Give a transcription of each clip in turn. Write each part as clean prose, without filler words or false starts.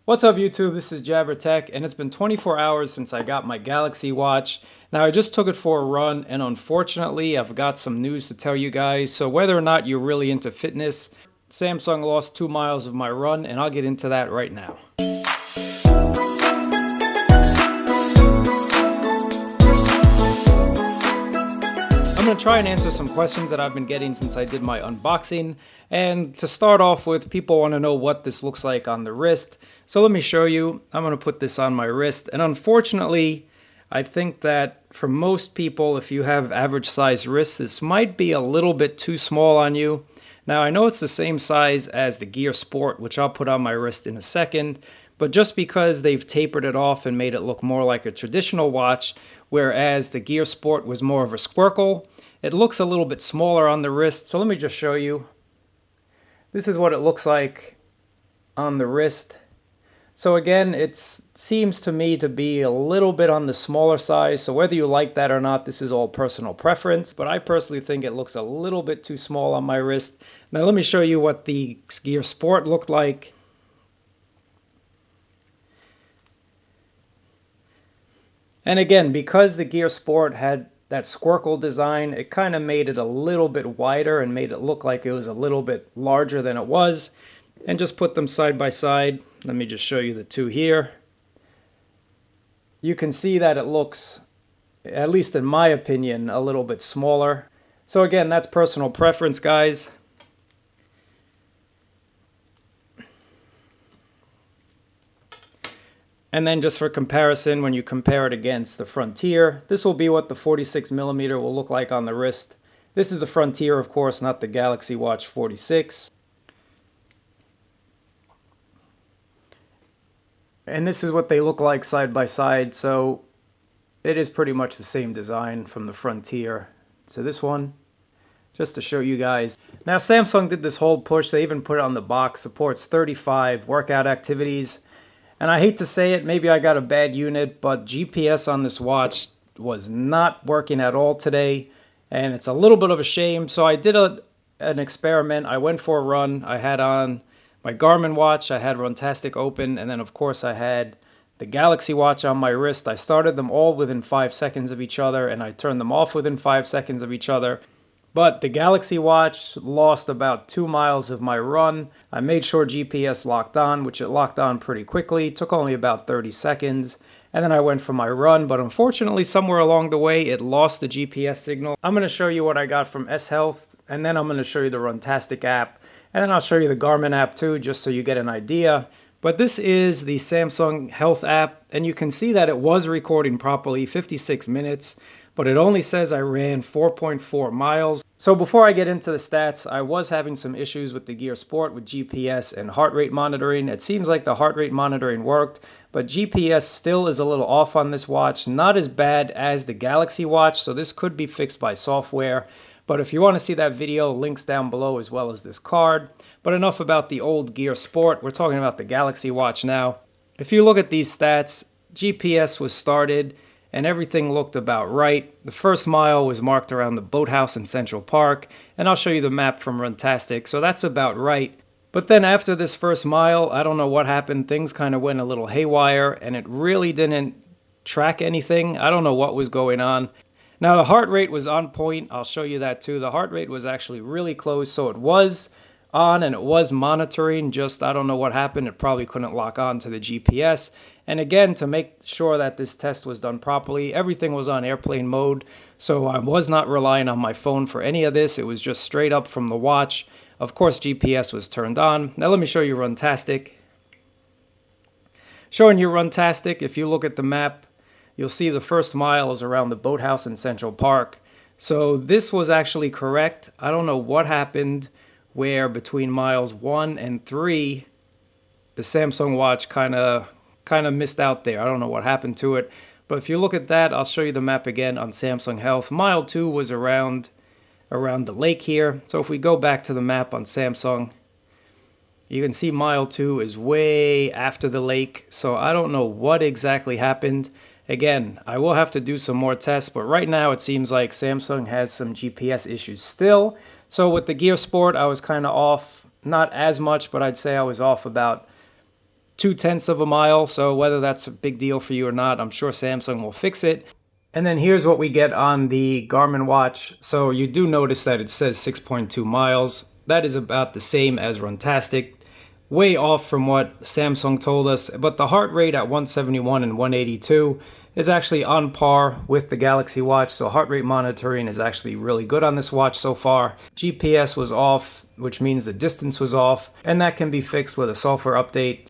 What's up YouTube? This is Jabber Tech, and it's been 24 hours since I got my Galaxy Watch. Now I just took it for a run, and unfortunately I've got some news to tell you guys. So whether or not you're really into fitness, Samsung lost 2 miles of my run, and I'll get into that right now. I'm going to try and answer some questions that I've been getting since I did my unboxing. And to start off with, people want to know what this looks like on the wrist. So let me show you. I'm going to put this on my wrist. And unfortunately, I think that for most people, if you have average size wrists, this might be a little bit too small on you. Now, I know it's the same size as the Gear Sport, which I'll put on my wrist in a second. But just because they've tapered it off and made it look more like a traditional watch, whereas the Gear Sport was more of a squircle, it looks a little bit smaller on the wrist. So let me just show you. This is what it looks like on the wrist. So again, it seems to me to be a little bit on the smaller size. So whether you like that or not, this is all personal preference. But I personally think it looks a little bit too small on my wrist. Now let me show you what the Gear Sport looked like. And again, because the Gear Sport had that squircle design, it kind of made it a little bit wider and made it look like it was a little bit larger than it was. And just put them side by side. Let me just show you the two here. You can see that it looks, at least in my opinion, a little bit smaller. So again, that's personal preference, guys. And then just for comparison, when you compare it against the Frontier, this will be what the 46mm will look like on the wrist. This is the Frontier, of course, not the Galaxy Watch 46. And this is what they look like side by side. So it is pretty much the same design from the Frontier to this one, just to show you guys. Now Samsung did this whole push. They even put it on the box, supports 35 workout activities. And I hate to say it, maybe I got a bad unit, but GPS on this watch was not working at all today. And it's a little bit of a shame. So I did an experiment. I went for a run. I had on my Garmin watch. I had Runtastic open. And then, of course, I had the Galaxy Watch on my wrist. I started them all within 5 seconds of each other, and I turned them off within 5 seconds of each other. But the Galaxy Watch lost about 2 miles of my run. I made sure GPS locked on, which it locked on pretty quickly. It took only about 30 seconds. And then I went for my run, but unfortunately somewhere along the way it lost the GPS signal. I'm going to show you what I got from S Health, and then I'm going to show you the Runtastic app. And then I'll show you the Garmin app too, just so you get an idea. But this is the Samsung Health app, and you can see that it was recording properly, 56 minutes. But it only says I ran 4.4 miles. So before I get into the stats, I was having some issues with the Gear Sport with GPS and heart rate monitoring. It seems like the heart rate monitoring worked, but GPS still is a little off on this watch. Not as bad as the Galaxy Watch, so this could be fixed by software. But if you want to see that video, links down below as well as this card. But enough about the old Gear Sport. We're talking about the Galaxy Watch now. If you look at these stats, GPS was started and everything looked about right. The first mile was marked around the boathouse in Central Park, and I'll show you the map from Runtastic, so that's about right. But then after this first mile, I don't know what happened. Things kind of went a little haywire, and it really didn't track anything. I don't know what was going on. Now the heart rate was on point. I'll show you that too. The heart rate was actually really close, so it was on and it was monitoring. Just I don't know what happened. It probably couldn't lock on to the GPS. And again, to make sure that this test was done properly, everything was on airplane mode. So I was not relying on my phone for any of this. It was just straight up from the watch. Of course, GPS was turned on. Now let me show you Runtastic. Showing you Runtastic, if you look at the map, you'll see the first mile is around the boathouse in Central Park. So this was actually correct. I don't know what happened where between miles 1 and 3, the Samsung watch kind of missed out there. I don't know what happened to it. But if you look at that, I'll show you the map again on Samsung Health. Mile 2 was around the lake here. So if we go back to the map on Samsung, you can see mile 2 is way after the lake. So I don't know what exactly happened. Again, I will have to do some more tests, but right now it seems like Samsung has some GPS issues still. So with the Gear Sport, I was kind of off, not as much, but I'd say I was off about 0.2 of a mile. So whether that's a big deal for you or not, I'm sure Samsung will fix it. And then here's what we get on the Garmin watch. So you do notice that it says 6.2 miles. That is about the same as Runtastic. Way off from what Samsung told us, but the heart rate at 171 and 182 is actually on par with the Galaxy Watch, so heart rate monitoring is actually really good on this watch so far. GPS was off, which means the distance was off, and that can be fixed with a software update.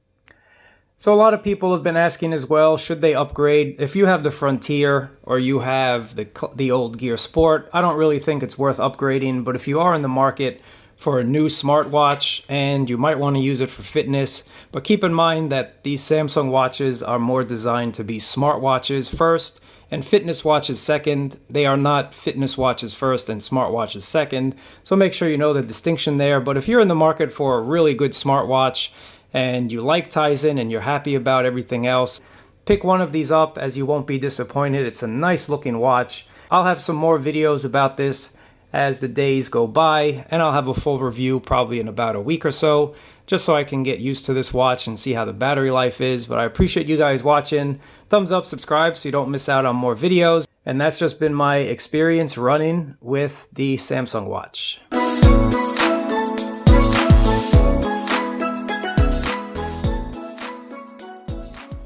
So a lot of people have been asking as well, should they upgrade? If you have the Frontier or you have the old Gear Sport, I don't really think it's worth upgrading, but if you are in the market for a new smartwatch and you might want to use it for fitness, but keep in mind that these Samsung watches are more designed to be smartwatches first and fitness watches second. They are not fitness watches first and smartwatches second, so make sure you know the distinction there. But if you're in the market for a really good smartwatch and you like Tizen and you're happy about everything else, pick one of these up as you won't be disappointed. It's a nice looking watch. I'll have some more videos about this as the days go by, and I'll have a full review probably in about a week or so, just so I can get used to this watch and see how the battery life is. But I appreciate you guys watching. Thumbs up, subscribe so you don't miss out on more videos. And that's just been my experience running with the Samsung watch.